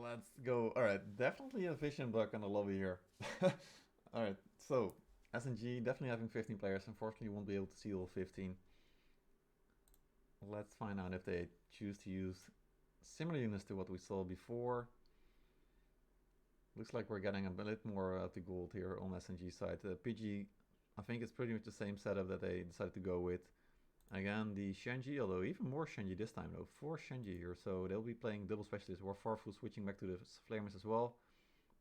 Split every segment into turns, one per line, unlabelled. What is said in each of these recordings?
Let's go. Alright, definitely a vision bug on the lobby here. Alright, so SNG definitely having 15 players. Unfortunately, won't be able to see all 15. Let's find out if they choose to use similar units to what we saw before. Looks like we're getting a bit more out the gold here on SNG side. PG, I think it's pretty much the same setup that they decided to go with. Again, the Shenji, although even more Shenji this time though. 4 Shenji here, so they'll be playing double specialists. War Farfu switching back to the Flamers as well.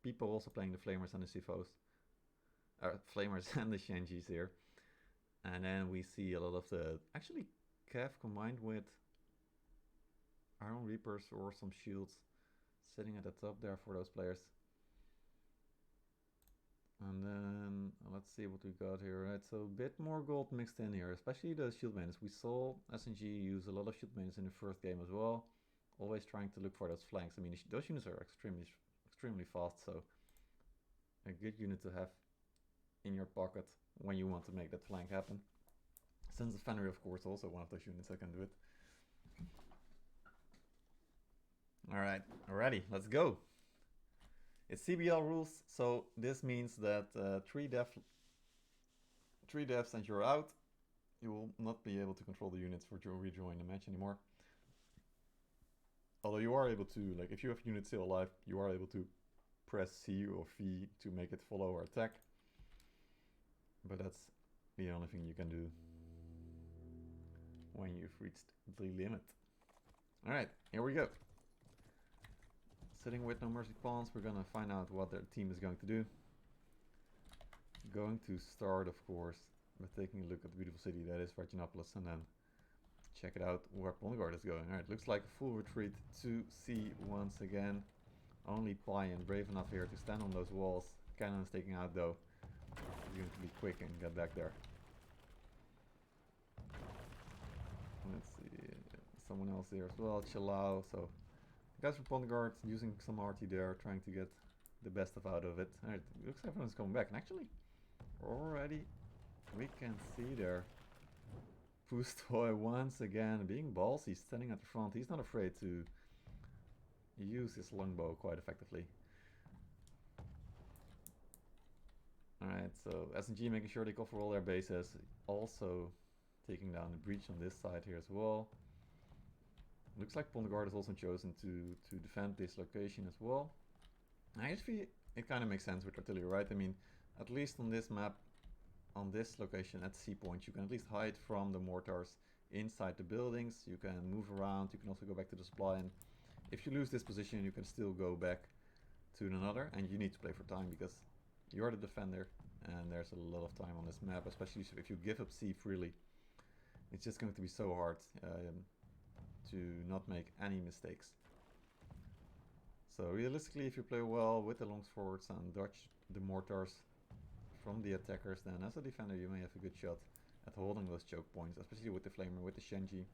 People also playing the Flamers and the Sifos. Flamers and the Shenjis here. And then we see a lot of the, actually Cav combined with Iron Reapers or some shields sitting at the top there for those players. And then let's see what we got here. Right, so a bit more gold mixed in here, especially the shield mains. We saw SNG use a lot of shield mains in the first game as well, always trying to look for those flanks. I mean, those units are extremely fast, so a good unit to have in your pocket when you want to make that flank happen. Sons of Fenrir, of course, also one of those units that can do it. All right, alrighty, let's go. It's CBR rules, so this means that 3 deaths and you're out. You will not be able to control the units for rejoin the match anymore. Although you are able to, like, if you have units still alive, you are able to press C or V to make it follow or attack. But that's the only thing you can do when you've reached the limit. Alright, here we go. Sitting with No Mercy Pawns, we're gonna find out what their team is going to do. Going to start, of course, by taking a look at the beautiful city that is Virginopolis, and then check it out where Pond Guard is going. Alright, looks like a full retreat to C once again. Only Pliant brave enough here to stand on those walls. Cannon is taking out though. He's going to be quick and get back there. Let's see, someone else here as well, Chalao. So guys from Pond Guard using some RT there, trying to get the best out of it. Alright, looks like everyone's coming back, and actually already we can see there Pustoy once again being ballsy, standing at the front. He's not afraid to use his longbow quite effectively. Alright, so SNG making sure they cover all their bases, also taking down the breach on this side here as well. Looks like Pond Guard has also chosen to defend this location as well. Actually, it kind of makes sense with artillery, right? I mean, at least on this map, on this location at C point, you can at least hide from the mortars inside the buildings. You can move around, you can also go back to the supply, and if you lose this position, you can still go back to another, and you need to play for time because you're the defender, and there's a lot of time on this map, especially if you give up C freely. It's just going to be so hard to not make any mistakes. So realistically, if you play well with the longswords and dodge the mortars from the attackers, then as a defender you may have a good shot at holding those choke points, especially with the Flamer, with the Shenji.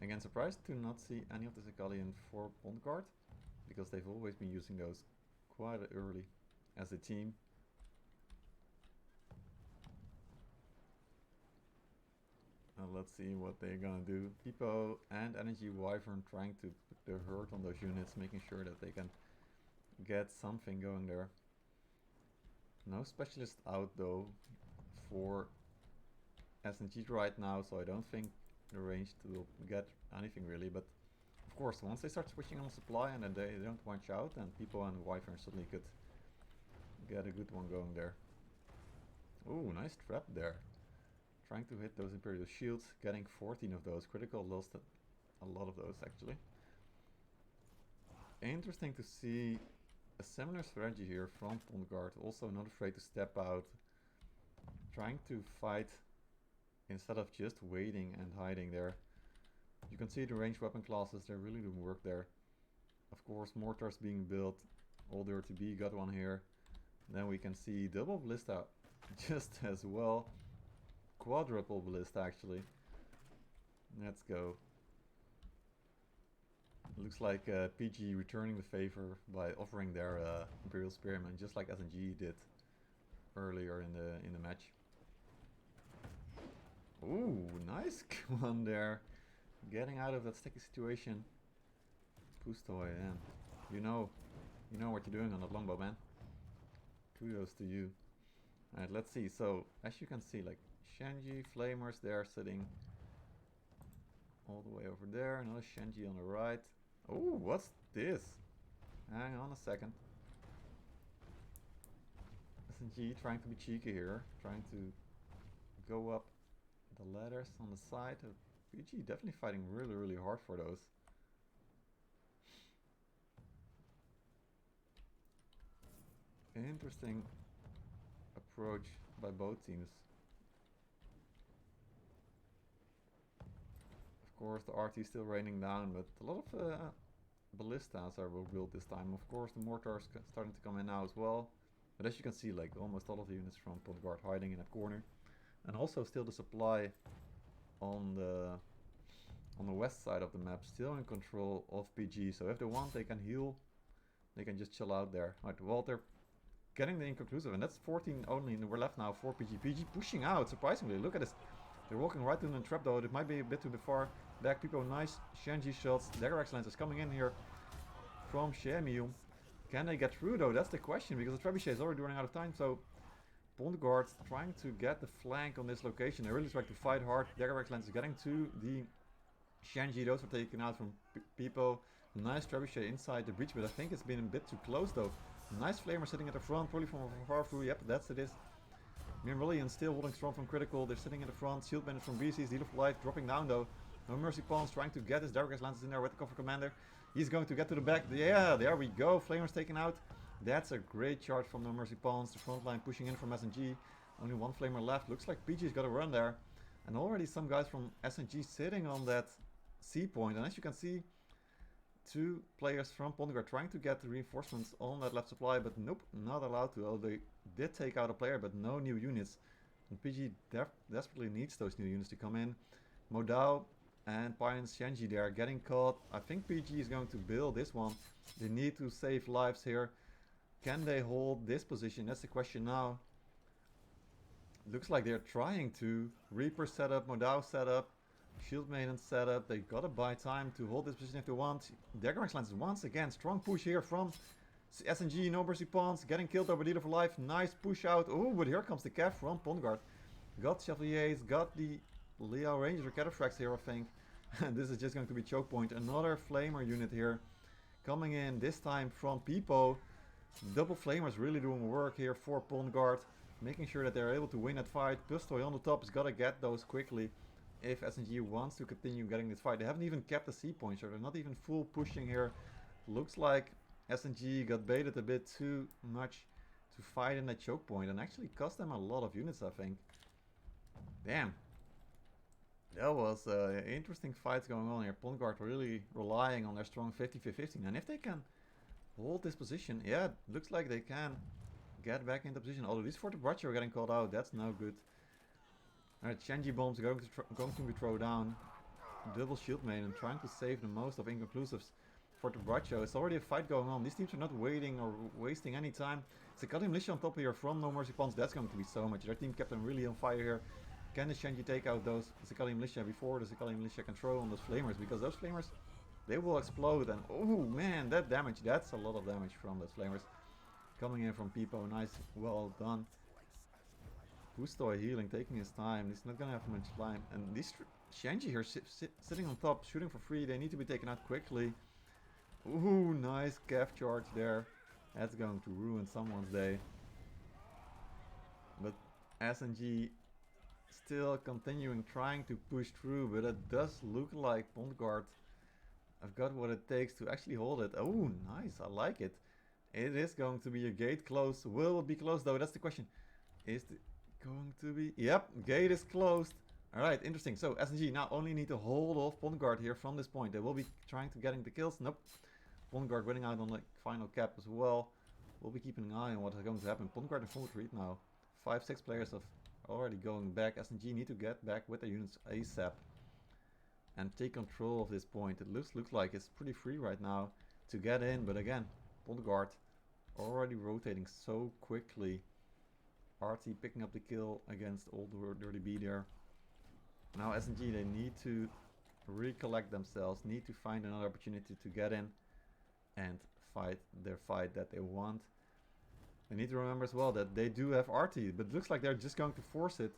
Again, surprised to not see any of the Zagalian for Pond Guard, because they've always been using those quite early as a team. Let's see what they're gonna do. Pipo and Energy Wyvern trying to put their hurt on those units, making sure that they can get something going there. No specialist out though for SNG right now, so I don't think the ranged will get anything really, but of course once they start switching on supply and then they don't watch out, then Pipo and Wyvern suddenly could get a good one going there. Ooh, nice trap there. Trying to hit those Imperial shields, getting 14 of those. Critical lost a lot of those actually. Interesting to see a similar strategy here from Pond Guard, also not afraid to step out, trying to fight instead of just waiting and hiding there. You can see the ranged weapon classes, they're really doing work there. Of course, mortars being built, all the RTB got one here. Then we can see double ballista just as well. Quadruple ballista actually. Let's go. Looks like PG returning the favor by offering their Imperial Spearman, just like SNG did earlier in the match. Ooh, nice one there. Getting out of that sticky situation. Pustoy, yeah. You know what you're doing on that longbow, man. Kudos to you. Alright, let's see. So, as you can see, like, Shenji, Flamers, they're sitting all the way over there. Another Shenji on the right. Oh, what's this? Hang on a second. SNG trying to be cheeky here. Trying to go up the ladders on the side. PG definitely fighting really, really hard for those. Interesting approach by both teams. Of course, the RT is still raining down, but a lot of ballistas are built this time. Of course, the mortars starting to come in now as well. But as you can see, like almost all of the units from Pond Guard hiding in that corner, and also still the supply on the west side of the map still in control of PG. So if they want, they can heal. They can just chill out there. Right, Walter getting the inconclusive, and that's 14 only, and we're left now for PG. PG pushing out, surprisingly. Look at this. They're walking right into the trap though. It might be a bit too far back. People, nice Shenji shots. Dagger Excellence is coming in here from Shemium. Can they get through though? That's the question, because the trebuchet is already running out of time. So Pond Guard trying to get the flank on this location. They really try to fight hard. Dagger Excellence is getting to the Shenji. Those were taken out from Pipo. Nice trebuchet inside the breach, but I think it's been a bit too close though. Nice Flamer sitting at the front, probably from far through. Yep, that's it is. Mirmillion still holding strong from critical. They're sitting in the front. Shield Bandit from VC's Deal of Life dropping down though. No Mercy Pawns trying to get his Dagger Lances in there with the cover commander. He's going to get to the back. Yeah, there we go. Flamer's taken out. That's a great charge from No Mercy Pawns. The front line pushing in from SNG. Only one Flamer left. Looks like PG's got a run there. And already some guys from SNG sitting on that C point. And as you can see, two players from Pond Guard trying to get the reinforcements on that left supply, but nope, not allowed to. Oh, they did take out a player, but no new units. And PG desperately needs those new units to come in. Modao and Pines Shenji there getting caught. I think PG is going to build this one. They need to save lives here. Can they hold this position? That's the question now. Looks like they're trying to. Reaper setup, Modao setup. Shield Maiden setup. They gotta buy time to hold this position if they want. Dagger Excellence once again. Strong push here from SNG. No Mercy Pawns. Getting killed over Dealer for Life. Nice push out. Oh, but here comes the Cav from Pond Guard. Got Chevaliers. Got the Leo Rangers or Cataphracts here, I think. And this is just going to be choke point. Another Flamer unit here. Coming in this time from Pipo. Double Flamers really doing work here for Pond Guard. Making sure that they're able to win that fight. Pistoy on the top has gotta get those quickly. If SNG wants to continue getting this fight. They haven't even kept the C point, so they're not even full pushing here. Looks like SNG got baited a bit too much to fight in that choke point, and actually cost them a lot of units, I think. Damn. That was interesting fights going on here. Pond Guard really relying on their strong 50-15, and if they can hold this position, yeah, looks like they can get back into position. Although these 40 Bracho are getting called out, that's no good. Alright, Shenji bombs going to be thrown down. Double Shield Maiden trying to save the most of inconclusives for the Bracho. It's already a fight going on. These teams are not waiting or wasting any time. Zakati Militia on top here from No Mercy Pawns. That's going to be so much. Their team kept them really on fire here. Can the Shenji take out those Zakati Militia before the Zakati Militia can throw on those Flamers? Because those Flamers, they will explode. And oh man, that damage. That's a lot of damage from those Flamers. Coming in from Pipo. Nice, well done. Pustoy healing, taking his time. He's not gonna have much time. And these Shenji here sitting on top, shooting for free. They need to be taken out quickly. Ooh, nice Cav charge there. That's going to ruin someone's day. But SNG still continuing trying to push through, but it does look like Pond Guard have got what it takes to actually hold it. Oh, nice. I like it. It is going to be a gate close. Will it be closed though? That's the question. Is it going to be? Yep, gate is closed. Alright, interesting. So SNG now only need to hold off Pond Guard here from this point. They will be trying to getting the kills. Nope. Pond Guard winning out on the final cap as well. We'll be keeping an eye on what is going to happen. Pond Guard in full retreat now. 5-6 players have already going back. SNG need to get back with their units ASAP and take control of this point. It looks like it's pretty free right now to get in, but again, Pond Guard already rotating so quickly. RT picking up the kill against Old Dirty B there. Now SNG, they need to recollect themselves, need to find another opportunity to get in and fight their fight that they want. They need to remember as well that they do have RT, but it looks like they're just going to force it.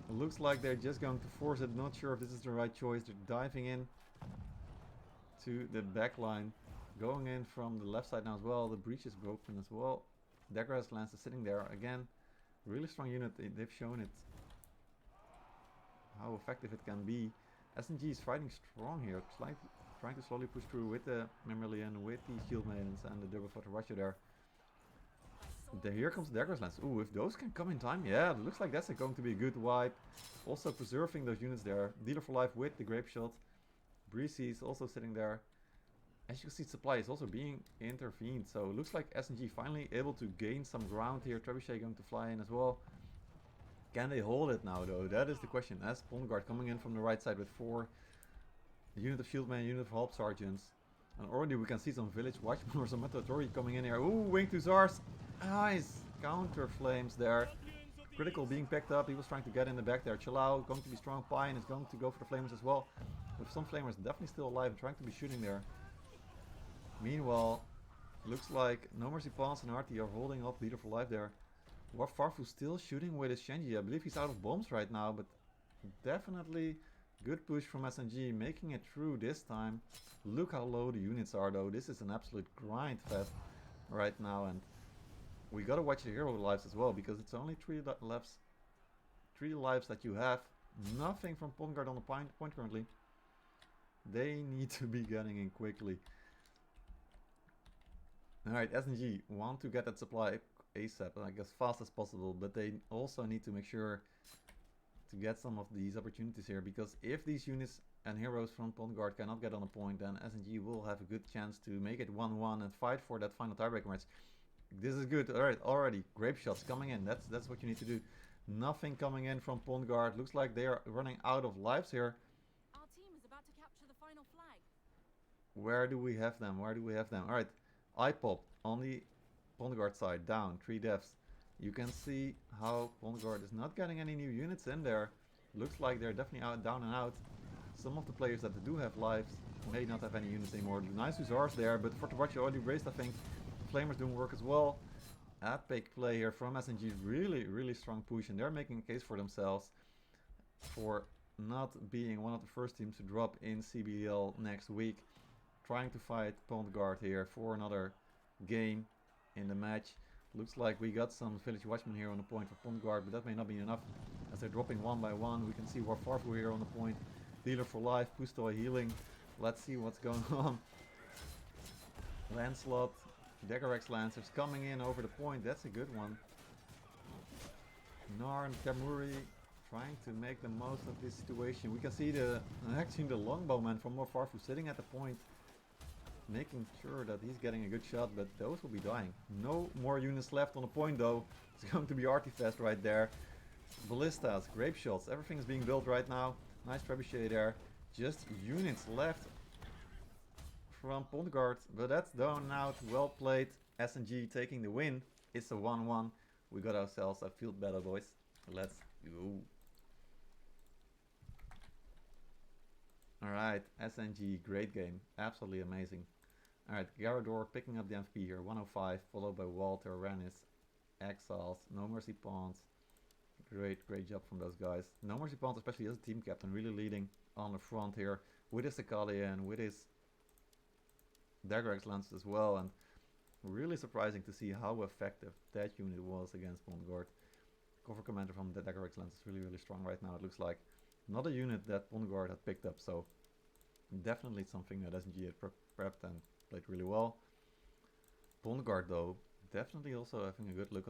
It looks like they're just going to force it. Not sure if this is the right choice. They're diving in to the back line. Going in from the left side now as well. The breach is broken as well. Dagger's Lance is sitting there again. Really strong unit. They've shown it how effective it can be. SNG is fighting strong here. Trying to slowly push through with the Mammalian, with the Shield Maidens and the Double Russia there. Here comes Dagger's Lance. Ooh, if those can come in time, yeah, it looks like that's going to be a good wipe. Also preserving those units there. Dealer for life with the Grape Shot. Breezy is also sitting there. As you can see, supply is also being intervened. So it looks like SNG finally able to gain some ground here. Trebuchet going to fly in as well. Can they hold it now though? That is the question. As Pond Guard coming in from the right side with 4. A unit of Shieldmen, unit of Help Sergeants. And already we can see some Village Watchmen or some Metatori coming in here. Ooh, Winged Hussars. Nice. Counter Flames there. Critical being picked up. He was trying to get in the back there. Chalao going to be strong. Pine is going to go for the Flamers as well. With some Flamers definitely still alive and trying to be shooting there. Meanwhile, looks like No Mercy Pawns and Artie are holding up Leader for life there. Farfu still shooting with his Shenji. I believe he's out of bombs right now, but definitely good push from SNG, making it through this time. Look how low the units are though. This is an absolute grind fest right now, and we gotta watch the hero lives as well, because it's only 3 lives that you have. Nothing from Pond Guard on the point currently. They need to be getting in quickly. Alright, SNG want to get that supply ASAP, like as fast as possible, but they also need to make sure to get some of these opportunities here, because if these units and heroes from Pond Guard cannot get on a point, then SNG will have a good chance to make it 1-1 and fight for that final tiebreaker match. This is good. Alright, already Grape Shots coming in. That's what you need to do. Nothing coming in from Pond Guard. Looks like they are running out of lives here.
Our team is about to capture the final flag.
Where do we have them? Where do we have them? Alright, iPop on the Pond Guard side, down, 3 deaths. You can see how Pond Guard is not getting any new units in there. Looks like they're definitely down and out. Some of the players that do have lives may not have any units anymore. Nice Hussars there, but for Tabachi already raised, I think. Flamers doing work as well. Epic play here from SNG. Really strong push, and they're making a case for themselves for not being one of the first teams to drop in CBL next week. Trying to fight Pond Guard here for another game in the match. Looks like we got some Village Watchmen here on the point for Pond Guard, but that may not be enough as they're dropping one by one. We can see Warfarfu here on the point. Dealer for life, Pustoy healing. Let's see what's going on. Lancelot, Dagger Lancers coming in over the point. That's a good one. Narn, Kamuri trying to make the most of this situation. We can see actually the longbowman from Warfarfu sitting at the point, making sure that he's getting a good shot, but those will be dying. No more units left on the point though. It's going to be Artifest right there. Ballistas, Grape Shots, everything is being built right now. Nice trebuchet there. Just units left from Pond Guard, but that's done out. Well played. SNG taking the win. It's a 1-1. We got ourselves a field battle, boys. Let's go. Alright, SNG, great game. Absolutely amazing. Alright, Garador picking up the MVP here. 105, followed by Walter, Rennis, Exiles, No Mercy Pawns. Great job from those guys. No Mercy Pawns, especially as a team captain, really leading on the front here with his Sakalian, with his Dagger Lance as well, and really surprising to see how effective that unit was against Pond Guard. Cover commander from the Dagger Lance is really strong right now, it looks like. Not a unit that Pond Guard had picked up, so definitely something that SNG had prepped and played really well. Pond Guard though, definitely also having a good look